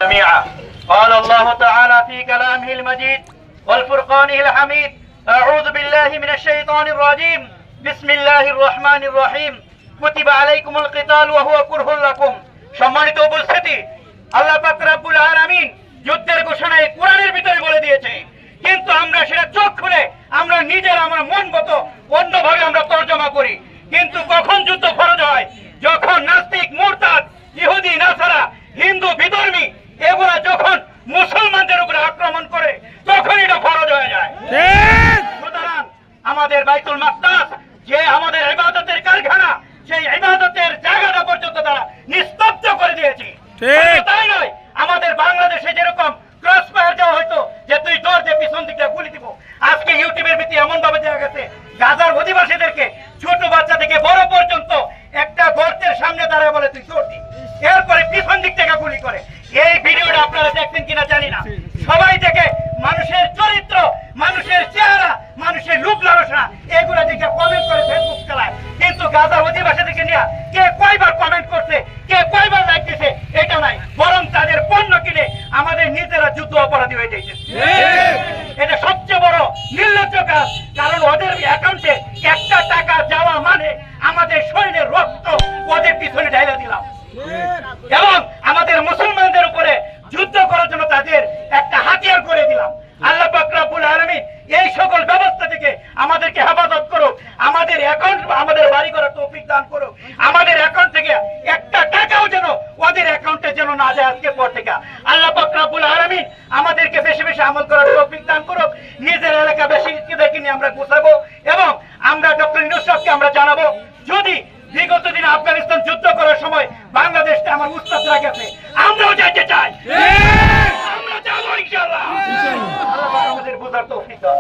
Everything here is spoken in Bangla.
جميعا. قال الله تعالى في كلامه المجيد والفرقانه الحميد: أعوذ بالله من الشيطان الرجيم. بسم الله الرحمن الرحيم. كتب عليكم القتال وهو كره لكم. সম্মানিত উপস্থিতি, আল্লাহ পাক রব্বুল আলামিন যুদ্ধের ঘোষণায় কোরআনের ভিতরে বলে দিয়েছে, কিন্তু আমরা সেটা চোখ খুলে আমরা নিজের আমার মন মতো অন্যভাবে আমরা তর্জমা করি। কিন্তু কখন যুদ্ধ ফরজ হয়? যখন নাস্তিক, মুরতাদ, ইহুদি, নাসারা, হিন্দু, বিধর্মী এগুলা যখন মুসলমানদের উপরে আক্রমণ করে তখন এটা ফরজ হয়ে যায়। সুতরাং আমাদের বাইতুল মাকদাস যে আমাদের ইবাদতের কারখানা, সেই ইবাদতের জায়গাটা পর্যন্ত তারা নিস্তব্ধ করে দিয়েছে। তাই নয়, আমাদের বাংলাদেশে যেরকম ক্রস ফায়ার দেওয়া হয়তো যে তুই দৌড় যে পিছন দিকটা গুলি দিব, আজকে ইউটিউবের ভিত্তি এমন ভাবে দেওয়া গেছে গাজার অধিবাসীদেরকে ছোট বাচ্চা থেকে বড় পর্যন্ত একটা গর্তের সামনে দাঁড়ায় বলে তুই দৌড় দি, এরপরে পিছন দিক থেকে গুলি করে। এই ভিডিওটা আপনারা দেখছেন কিনা জানি না। সবাই দেখে মানুষের চরিত্র, মানুষের চেহারা, মানুষের রূপ লালসা এগুলা দেখে কমেন্ট করে ফেসবুক চালায়, কিন্তু গাজার অধিবাসীদেরকে নিয়ে কে কয়বার কমেন্ট করছে, কে কয়বার লাইক দিছে এটা নাই, বরং তাদের পণ্য কিনে আমাদের নিজেরা যুদ্ধ অপরাধী হয়ে যাইছে। এটা সবচেয়ে বড় নির্লজ্জ কাজ, কারণ ওদের অ্যাকাউন্টে একটা টাকা যাওয়া মানে আমাদের শরীরের রক্ত ওদের পিছনে ঢাইলা দিলাম, এবং আমাদের মুসলমানদের উপরে যুদ্ধ করার জন্য তাদের একটা হাতিয়ার করে দিলাম। আল্লাহ পাক রব্বুল আলামিন এই সকল ব্যবস্থা থেকে আমাদেরকে হেফাজত করুক, আমাদের অ্যাকাউন্ট, আমাদের বাড়ি করার তৌফিক দান করুক, আমাদের অ্যাকাউন্ট থেকে একটা টাকাও যেন ওদের অ্যাকাউন্টে যেন না যায় আজকে পর থেকে। আল্লাহ পাক রব্বুল আলামিন আমাদেরকে বেশি বেশি আমল করার তৌফিক দান করুক, নিজের এলাকা বেশি দেখে নিয়ে আমরা গোছাবো, এবং আমরা ডক্টর ইউনূস সাহেবকে আমরা জানাবো, যদি বিগত দিনে আফগানিস্তান যুদ্ধ করার সময় বাংলাদেশে আমার উস্তাদরা গেছে, আমরাও যাইতে চাই, আমরা যাবো ইনশাআল্লাহ। আল্লাহ আমাদের বোঝার তৌফিক দান।